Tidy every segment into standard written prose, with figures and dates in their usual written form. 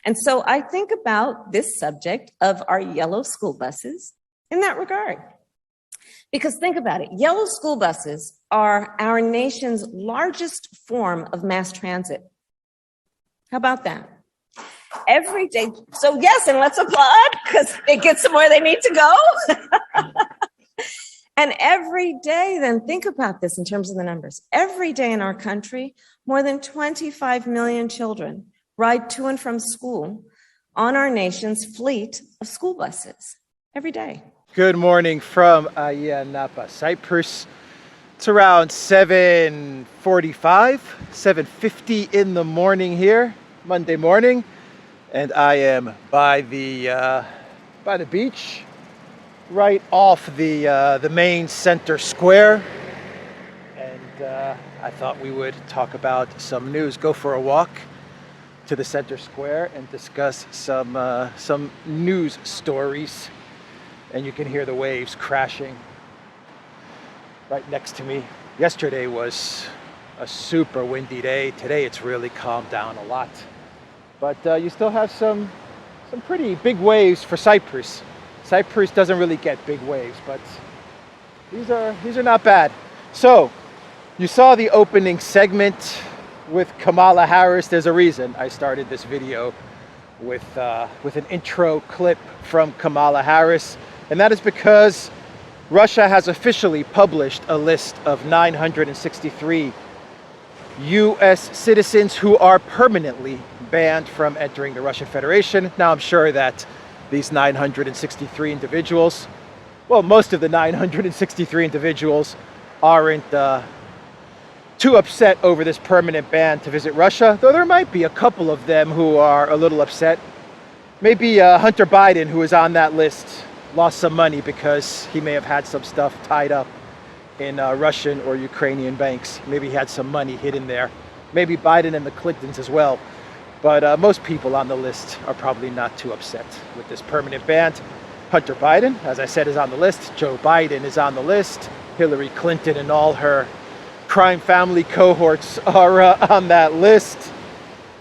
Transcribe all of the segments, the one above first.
And so I think about this subject of our yellow school buses in that regard. Because think about it, yellow school buses are our nation's largest form of mass transit. How about that? Every day. So yes, and let's applaud because it gets them where they need to go. And every day, then think about this in terms of the numbers. Every day in our country, more than 25 million children ride to and from school on our nation's fleet of school buses every day. Good morning from Napa, Cyprus. It's around 7:45, 7:50 in the morning here, Monday morning, and I am by the beach, right off the main center square. And I thought we would talk about some news. Go for a walk to the center square and discuss some news stories. And you can hear the waves crashing right next to me. Yesterday was a super windy day. Today it's really calmed down a lot. But you still have some pretty big waves for Cyprus. Cyprus doesn't really get big waves, but these are not bad. So you saw the opening segment with Kamala Harris. There's a reason I started this video with an intro clip from Kamala Harris. And that is because Russia has officially published a list of 963 US citizens who are permanently banned from entering the Russian Federation. Now, I'm sure that these 963 individuals, well, most of the 963 individuals aren't too upset over this permanent ban to visit Russia, though there might be a couple of them who are a little upset. Maybe Hunter Biden, who is on that list, lost some money because he may have had some stuff tied up in Russian or Ukrainian banks. Maybe he had some money hidden there. Maybe Biden and the Clintons as well. But most people on the list are probably not too upset with this permanent ban. Hunter Biden, as I said, is on the list. Joe Biden is on the list. Hillary Clinton and all her crime family cohorts are on that list.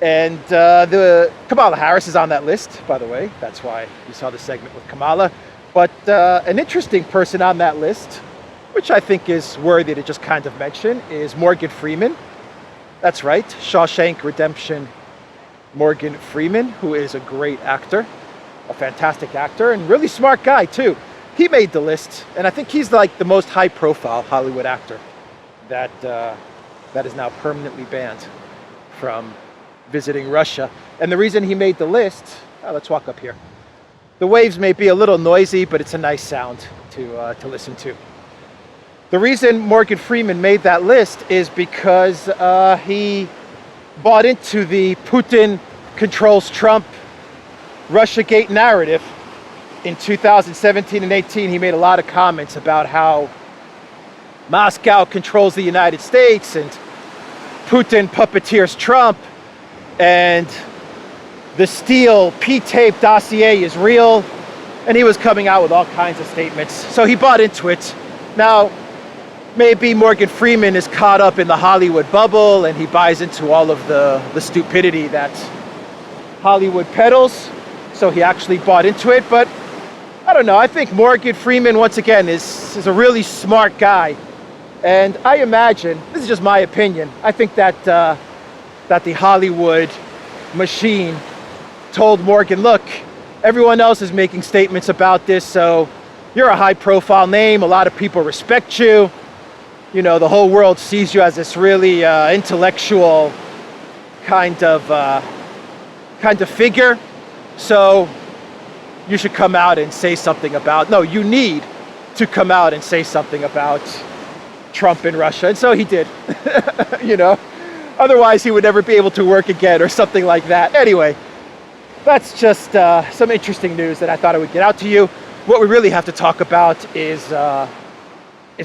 And the Kamala Harris is on that list, by the way. That's why you saw the segment with Kamala. But an interesting person on that list, which I think is worthy to just kind of mention, is Morgan Freeman. That's right, Shawshank Redemption Morgan Freeman, who is a great actor, a fantastic actor, and really smart guy too. He made the list, and I think he's like the most high-profile Hollywood actor that is now permanently banned from visiting Russia. And the reason he made the list, let's walk up here. The waves may be a little noisy, but it's a nice sound to listen to. The reason Morgan Freeman made that list is because he bought into the Putin controls Trump Russiagate narrative. In 2017 and 18, he made a lot of comments about how Moscow controls the United States and Putin puppeteers Trump, and the Steele P-tape dossier is real, and he was coming out with all kinds of statements. So he bought into it. Now, maybe Morgan Freeman is caught up in the Hollywood bubble and he buys into all of the stupidity that Hollywood peddles. So he actually bought into it. But I don't know. I think Morgan Freeman, once again, is a really smart guy. And I imagine, this is just my opinion, I think that the Hollywood machine told Morgan, look, everyone else is making statements about this, so you're a high-profile name, a lot of people respect you, you know, the whole world sees you as this really intellectual kind of figure, so you should come out and say something about, no, you need to come out and say something about Trump in Russia. And so he did, you know, otherwise he would never be able to work again or something like that. Anyway, that's just some interesting news that I thought I would get out to you. What we really have to talk about is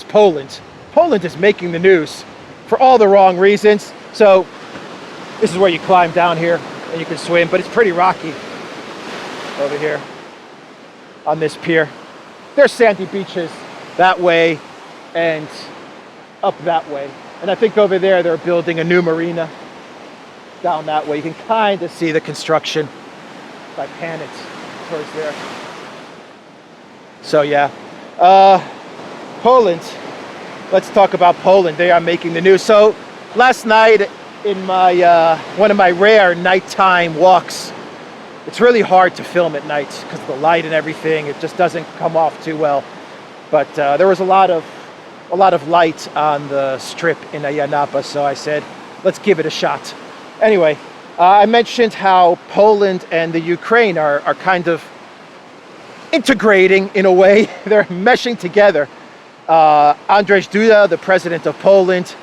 Poland. Poland is making the news for all the wrong reasons. So this is where you climb down here and you can swim, but it's pretty rocky over here on this pier. There's sandy beaches that way and up that way. And I think over there they're building a new marina down that way. You can kind of see the construction if I pan it towards there. So yeah, Poland. Let's talk about Poland. They are making the news. So last night in my one of my rare nighttime walks, it's really hard to film at night because of the light and everything. It just doesn't come off too well. But there was a lot of light on the strip in Ayanapa, so I said, let's give it a shot. Anyway, I mentioned how Poland and the Ukraine are kind of integrating in a way. They're meshing together. Andrzej Duda, the president of Poland,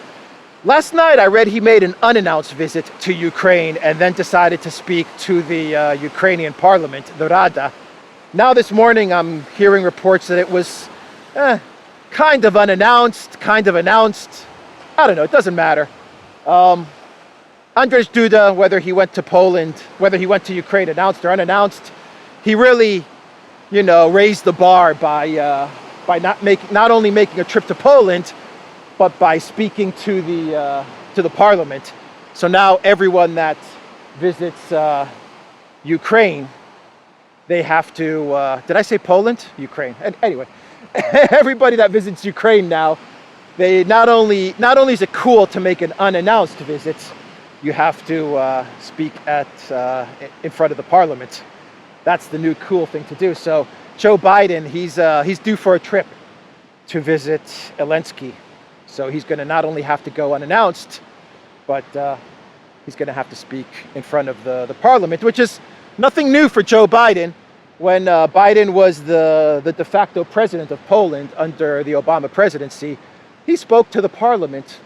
last night I read he made an unannounced visit to Ukraine and then decided to speak to the Ukrainian parliament, the Rada. Now this morning I'm hearing reports that it was kind of unannounced, kind of announced. I don't know, it doesn't matter. Andrzej Duda, whether he went to Poland, whether he went to Ukraine, announced or unannounced, he really, raised the bar by not only making a trip to Poland, but by speaking to the parliament. So now everyone that visits Ukraine, they have to. Did I say Poland? Ukraine. Anyway, everybody that visits Ukraine now, they not only is it cool to make an unannounced visit, you have to speak in front of the parliament. That's the new cool thing to do. So Joe Biden, he's due for a trip to visit Elensky. So he's going to not only have to go unannounced, but he's going to have to speak in front of the parliament, which is nothing new for Joe Biden. When Biden was the de facto president of Poland under the Obama presidency, he spoke to the parliament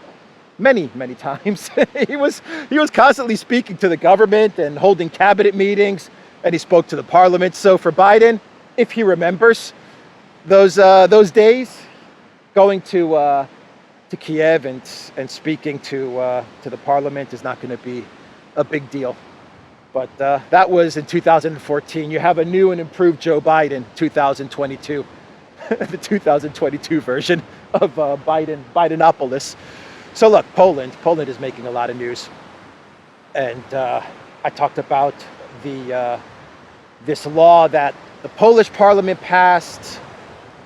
many times. he was constantly speaking to the government and holding cabinet meetings, and he spoke to the parliament. So for Biden, if he remembers those days, going to Kiev and speaking to the parliament is not going to be a big deal. But that was in 2014. You have a new and improved Joe Biden, 2022, the 2022 version of Bidenopolis. So look, Poland is making a lot of news, and I talked about this law that the Polish parliament passed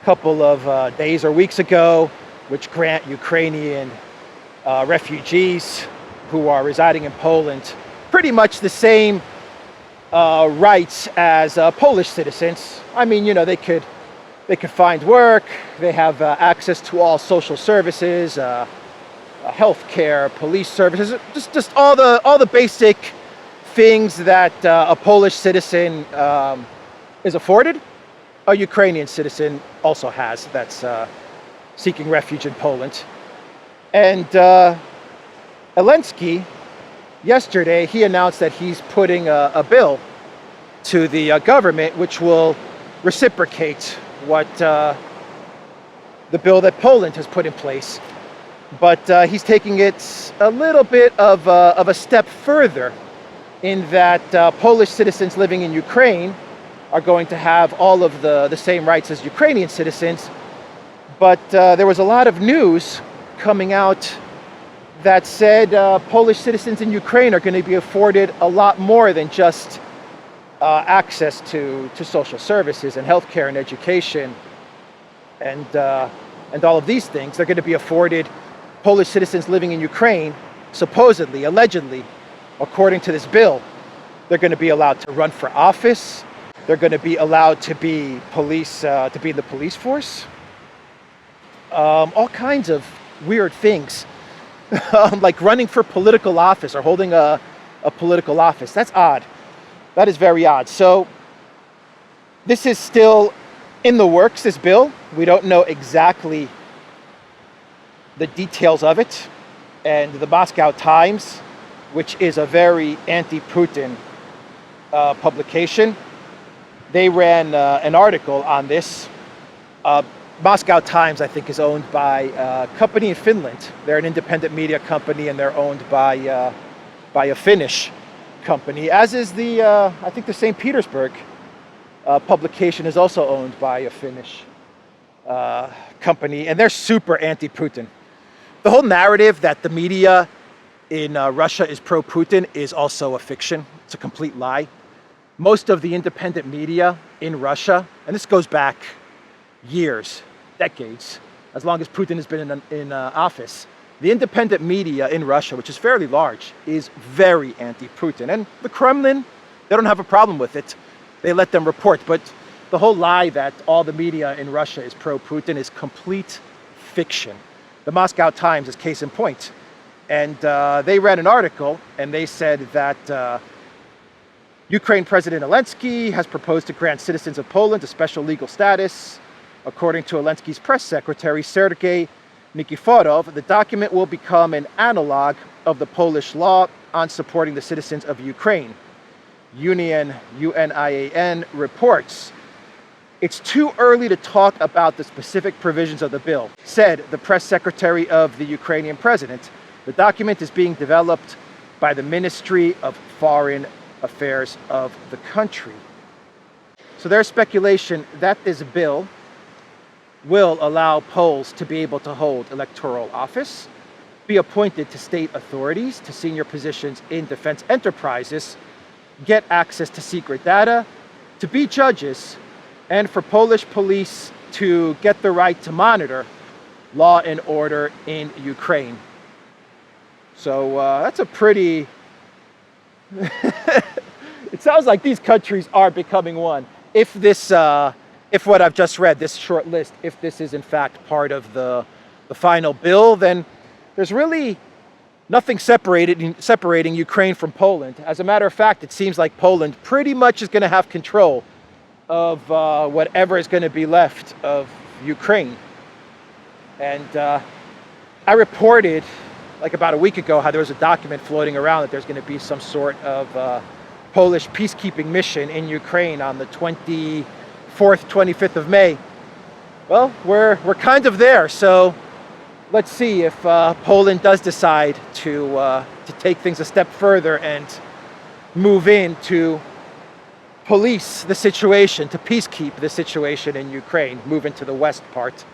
a couple of days or weeks ago, which grant Ukrainian refugees who are residing in Poland pretty much the same rights as Polish citizens. I mean, they could find work, they have access to all social services, healthcare, police services, just all the basic things that a Polish citizen is afforded. A Ukrainian citizen also has, that's seeking refuge in Poland. And Elensky, yesterday, he announced that he's putting a bill to the government which will reciprocate what the bill that Poland has put in place. But he's taking it a little bit of a step further in that Polish citizens living in Ukraine are going to have all of the same rights as Ukrainian citizens. But there was a lot of news coming out that said Polish citizens in Ukraine are going to be afforded a lot more than just access to social services and healthcare and education and all of these things. They're going to be afforded, Polish citizens living in Ukraine, supposedly, allegedly, according to this bill, they're going to be allowed to run for office. They're going to be allowed to be police, to be in the police force. All kinds of weird things. Like running for political office or holding a political office. That's odd. That is very odd. So this is still in the works, this bill. We don't know exactly the details of it. And the Moscow Times, which is a very anti-Putin publication, they ran an article on this. Moscow Times, I think, is owned by a company in Finland. They're an independent media company, and they're owned by a Finnish company, as is I think the St. Petersburg publication is also owned by a Finnish company, and they're super anti-Putin. The whole narrative that the media in Russia is pro-Putin is also a fiction. It's a complete lie. most of the independent media in Russia, and this goes back years, decades, as long as Putin has been in office, the independent media in Russia, which is fairly large, is very anti-Putin. And the Kremlin, they don't have a problem with it. They let them report. But the whole lie that all the media in Russia is pro-Putin is complete fiction. The Moscow Times is case in point. And they read an article, and they said that Ukraine President Elensky has proposed to grant citizens of Poland a special legal status. According to Elensky's press secretary, Sergei Nikiforov, the document will become an analog of the Polish law on supporting the citizens of Ukraine. UNIAN reports, "It's too early to talk about the specific provisions of the bill," said the press secretary of the Ukrainian president. The document is being developed by the Ministry of Foreign Affairs of the country. So there's speculation that this bill will allow Poles to be able to hold electoral office, be appointed to state authorities, to senior positions in defense enterprises, get access to secret data, to be judges, and for Polish police to get the right to monitor law and order in Ukraine. So that's a pretty... It sounds like these countries are becoming one. If this... if what I've just read, this short list, if this is in fact part of the final bill, then there's really nothing separating Ukraine from Poland. As a matter of fact, it seems like Poland pretty much is going to have control of whatever is going to be left of Ukraine. And I reported like about a week ago how there was a document floating around that there's going to be some sort of Polish peacekeeping mission in Ukraine on the 24th, 25th of May. Well, we're kind of there, so let's see if Poland does decide to take things a step further and move in to police the situation, to peacekeep the situation in Ukraine, move into the west part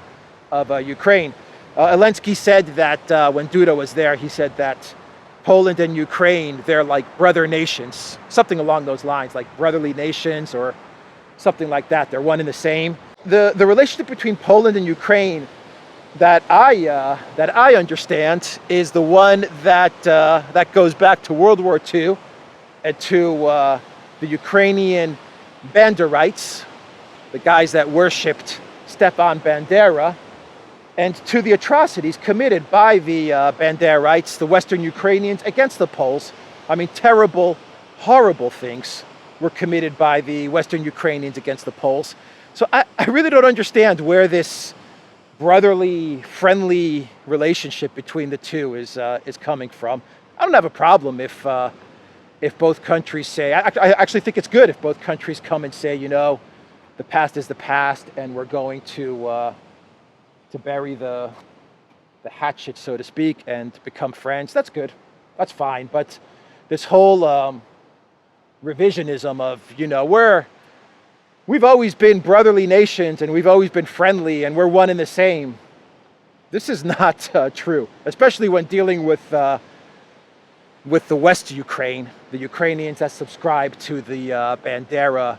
of Ukraine. Elensky said that when Duda was there, he said that Poland and Ukraine, they're like brother nations, something along those lines, like brotherly nations or something like that. They're one and the same. The relationship between Poland and Ukraine that I understand is the one that goes back to World War II and to the Ukrainian Banderites, the guys that worshipped Stepan Bandera, and to the atrocities committed by the Banderites, the Western Ukrainians, against the Poles. I mean, terrible, horrible things were committed by the Western Ukrainians against the Poles. So I really don't understand where this brotherly, friendly relationship between the two is coming from. I don't have a problem if both countries say, I actually think it's good if both countries come and say, you know, the past is the past and we're going to bury the hatchet, so to speak, and become friends. That's good. That's fine. But this whole revisionism of, you know, we've always been brotherly nations and we've always been friendly and we're one and the same. This is not true, especially when dealing with the West Ukraine, the Ukrainians that subscribe to the Bandera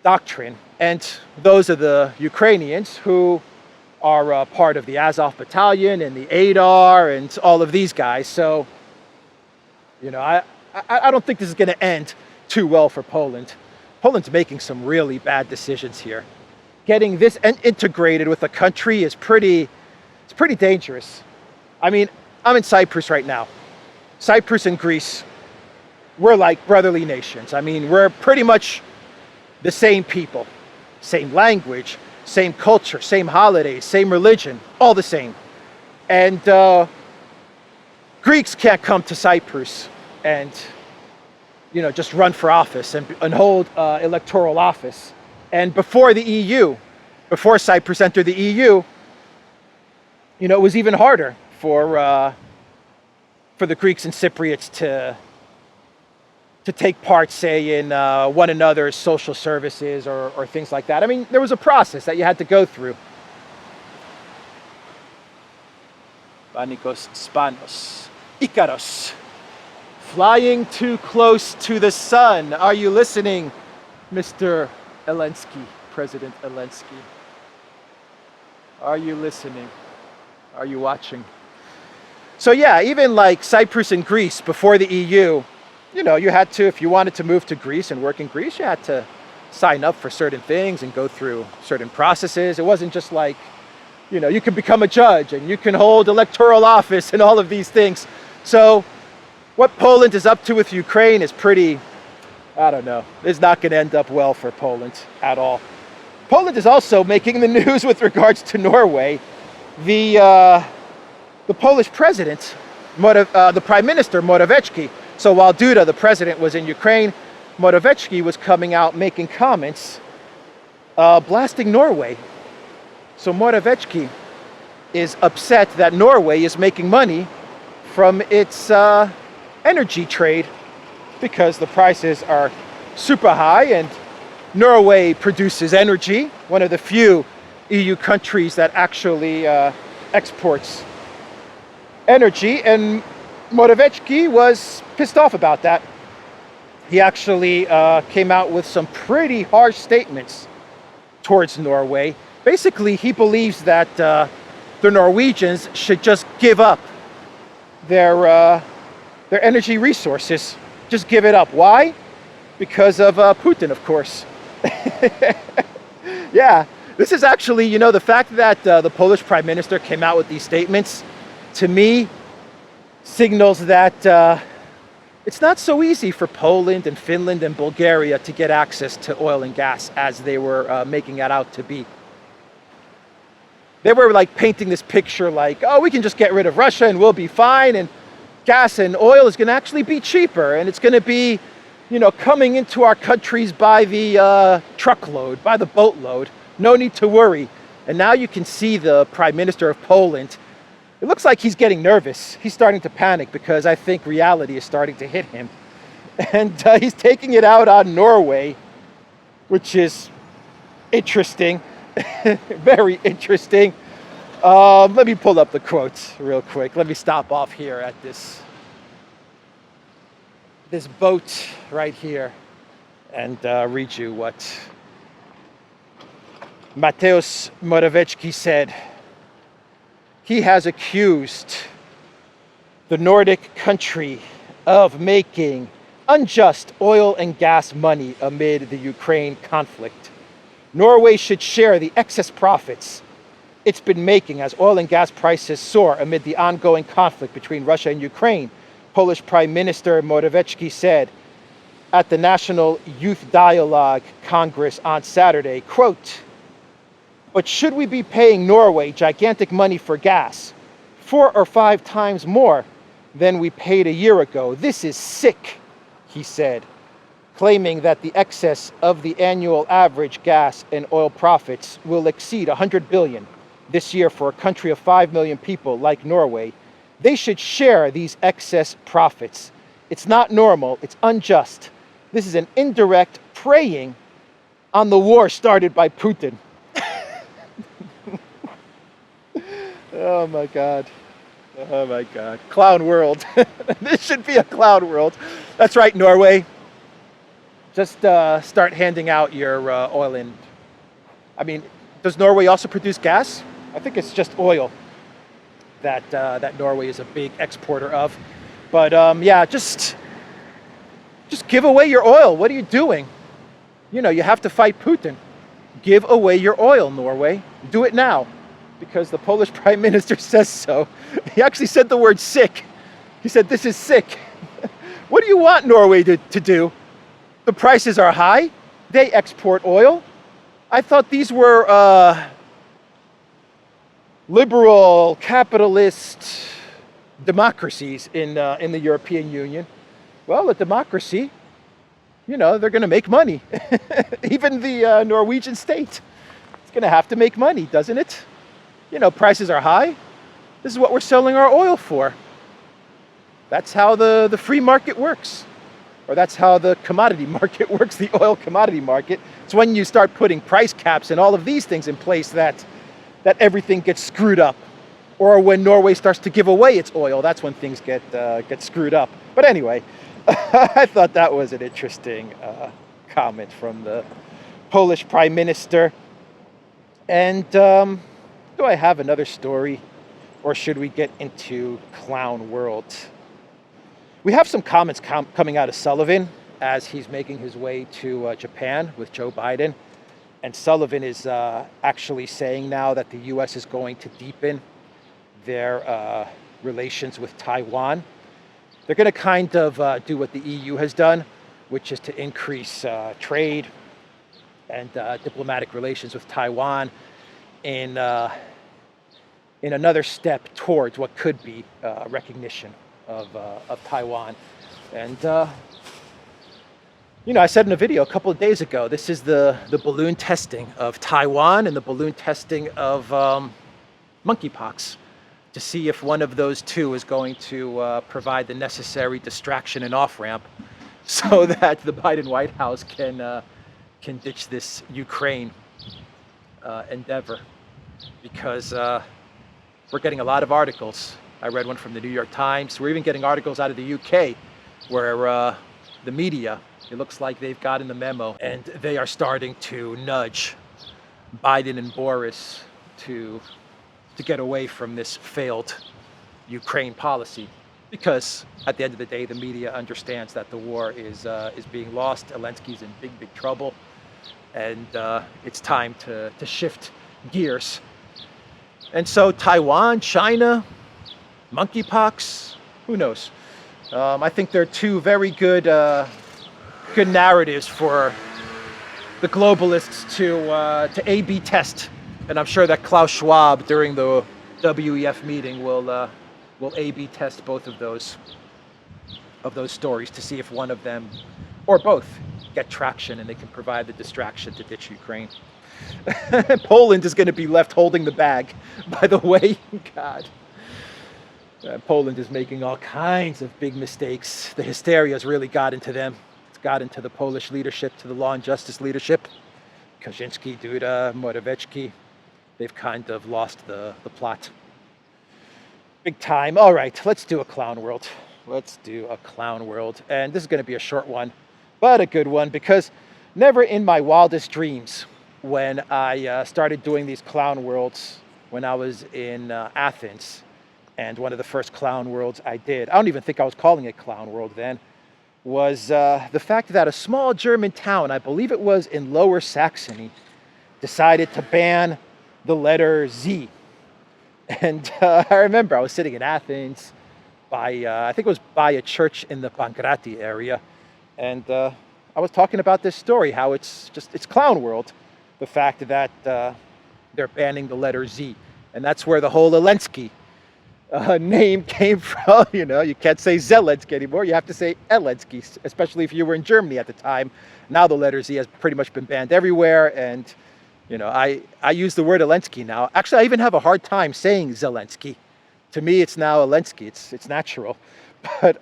doctrine. And those are the Ukrainians who are part of the Azov Battalion and the ADAR and all of these guys. So, you know, I don't think this is going to end too well for Poland. Poland's making some really bad decisions here. Getting this integrated with a country is pretty dangerous. I mean, I'm in Cyprus right now. Cyprus and Greece, we're like brotherly nations. I mean, we're pretty much the same people, same language, same culture, same holidays, same religion, all the same. And Greeks can't come to Cyprus and, you know, just run for office and hold electoral office. And before the EU, before Cyprus entered the EU, you know, it was even harder for the Greeks and Cypriots to take part, say, in one another's social services or things like that. I mean, there was a process that you had to go through. Panikos Spanos, Ikaros, Flying too close to the sun. Are you listening, Mr. Elensky, President Elensky? Are you listening? Are you watching? So yeah, even like Cyprus and Greece before the EU, you know, you had to, if you wanted to move to Greece and work in Greece, you had to sign up for certain things and go through certain processes. It wasn't just like, you know, you can become a judge and you can hold electoral office and all of these things. So what Poland is up to with Ukraine is pretty, I don't know, it's not going to end up well for Poland at all. Poland is also making the news with regards to Norway. The Polish president, the Prime Minister Morawiecki, so while Duda, the president, was in Ukraine, Morawiecki was coming out making comments blasting Norway. So Morawiecki is upset that Norway is making money from its energy trade because the prices are super high and Norway produces energy, one of the few EU countries that actually exports energy, and Morawiecki was pissed off about that. He actually came out with some pretty harsh statements towards Norway. Basically, he believes that the Norwegians should just give up their energy resources. Just give it up. Why? Because of Putin, of course. Yeah, this is actually, you know, the fact that the Polish Prime Minister came out with these statements, to me, signals that it's not so easy for Poland and Finland and Bulgaria to get access to oil and gas as they were making it out to be. They were like painting this picture like, oh, we can just get rid of Russia and we'll be fine, and gas and oil is going to actually be cheaper, and it's going to be, you know, coming into our countries by the truckload, by the boatload. No need to worry. And now you can see the Prime Minister of Poland. It looks like he's getting nervous. He's starting to panic because I think reality is starting to hit him. And he's taking it out on Norway, which is interesting. Very interesting. Let me pull up the quotes real quick. Let me stop off here at this boat right here and read you what Mateusz Morawiecki said. He has accused the Nordic country of making unjust oil and gas money amid the Ukraine conflict. Norway should share the excess profits it's been making as oil and gas prices soar amid the ongoing conflict between Russia and Ukraine, Polish Prime Minister Morawiecki said at the National Youth Dialogue Congress on Saturday, quote, "But should we be paying Norway gigantic money for gas, 4 or 5 times more than we paid a year ago? This is sick," he said, claiming that the excess of the annual average gas and oil profits will exceed 100 billion this year for a country of 5 million people like Norway. They should share these excess profits. It's not normal, it's unjust. This is an indirect preying on the war started by Putin. Oh my God. Oh my God. Clown world. This should be a clown world. That's right, Norway. Just start handing out your oil and... I mean, does Norway also produce gas? I think it's just oil that Norway is a big exporter of. But yeah, just give away your oil. What are you doing? You know, you have to fight Putin. Give away your oil, Norway. Do it now, because the Polish Prime Minister says so. He actually said the word sick. He said, this is sick. What do you want Norway to do? The prices are high. They export oil. I thought these were liberal, capitalist democracies in the European Union. Well, a democracy, you know, they're going to make money. Even the Norwegian state, it's going to have to make money, doesn't it? You know, prices are high. This is what we're selling our oil for. That's how the free market works. Or that's how the commodity market works, the oil commodity market. It's when you start putting price caps and all of these things in place that everything gets screwed up. Or when Norway starts to give away its oil, that's when things get screwed up. But anyway, I thought that was an interesting comment from the Polish Prime Minister. And do I have another story, or should we get into clown world? We have some comments coming out of Sullivan as he's making his way to Japan with Joe Biden. And Sullivan is actually saying now that the U.S. is going to deepen their relations with Taiwan. They're going to kind of do what the EU has done, which is to increase trade and diplomatic relations with Taiwan in another step towards what could be recognition of Taiwan. And I said in a video a couple of days ago, this is the balloon testing of Taiwan and the balloon testing of monkeypox, to see if one of those two is going to provide the necessary distraction and off-ramp so that the Biden White House can ditch this Ukraine endeavor. Because we're getting a lot of articles. I read one from the New York Times. We're even getting articles out of the UK where the media, it looks like they've gotten the memo and they are starting to nudge Biden and Boris to get away from this failed Ukraine policy. Because at the end of the day, the media understands that the war is being lost. Elensky's in big, big trouble. And it's time to shift gears. And so Taiwan, China, monkeypox, who knows? I think they're two very good narratives for the globalists to A/B test. And I'm sure that Klaus Schwab during the WEF meeting will A/B test both of those stories to see if one of them or both get traction and they can provide the distraction to ditch Ukraine. Poland is going to be left holding the bag, by the way. God. Poland is making all kinds of big mistakes. The hysteria has really got into them. It's got into the Polish leadership, to the law and justice leadership. Kaczynski, Duda, Morawiecki. They've kind of lost the plot. Big time. All right, let's do a clown world. Let's do a clown world. And this is going to be a short one, but a good one, because never in my wildest dreams, when I started doing these clown worlds when I was in Athens, and one of the first clown worlds I did, I don't even think I was calling it clown world then, was the fact that a small German town, I believe it was in Lower Saxony, decided to ban the letter Z. And I remember I was sitting in Athens by, I think it was by a church in the Pankrati area, and I was talking about this story, how it's clown world, the fact that they're banning the letter Z. And that's where the whole Elensky name came from. You can't say Zelensky anymore. You have to say Elensky, especially if you were in Germany at the time. Now the letter Z has pretty much been banned everywhere. And, I use the word Elensky now. Actually, I even have a hard time saying Zelensky. To me, it's now Elensky. It's natural. But,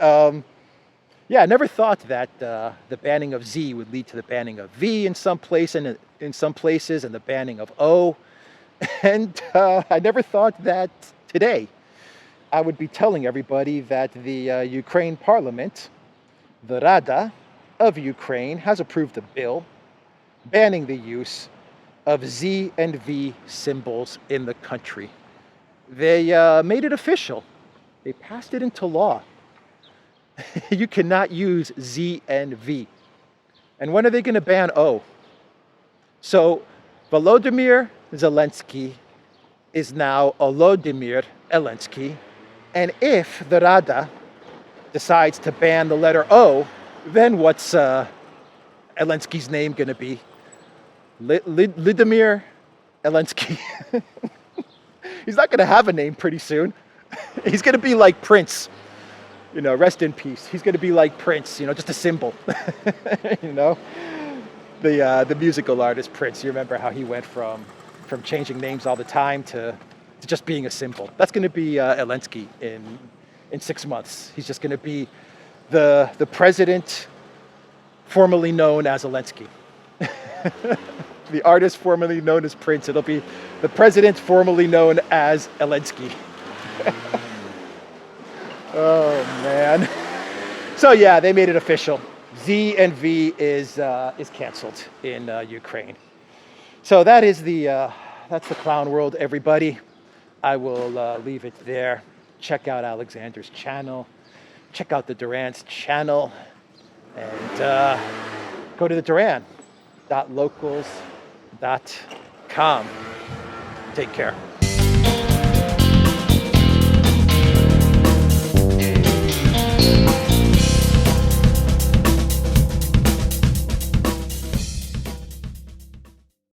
yeah, I never thought that the banning of Z would lead to the banning of V in some places, and the banning of O. And I never thought that today I would be telling everybody that the Ukraine Parliament, the Rada of Ukraine, has approved a bill banning the use of Z and V symbols in the country. They made it official. They passed it into law. You cannot use Z and V. And when are they going to ban O? So Volodymyr Zelensky is now Olodymyr Elensky. And if the Rada decides to ban the letter O, then what's Elensky's name going to be? Olodymyr Elensky. He's not going to have a name pretty soon. He's going to be like Prince. Rest in peace. He's going to be like Prince, just a symbol. The musical artist Prince. You remember how he went from changing names all the time to just being a symbol. That's going to be Elensky in 6 months. He's just going to be the president formerly known as Elensky. The artist formerly known as Prince. It'll be the president formerly known as Elensky. Oh, man. So yeah, they made it official. Z and V is canceled in Ukraine. So that is that's the clown world, everybody. I will leave it there. Check out Alexander's channel. Check out the Duran's channel. And go to the Duran.locals.com. Take care.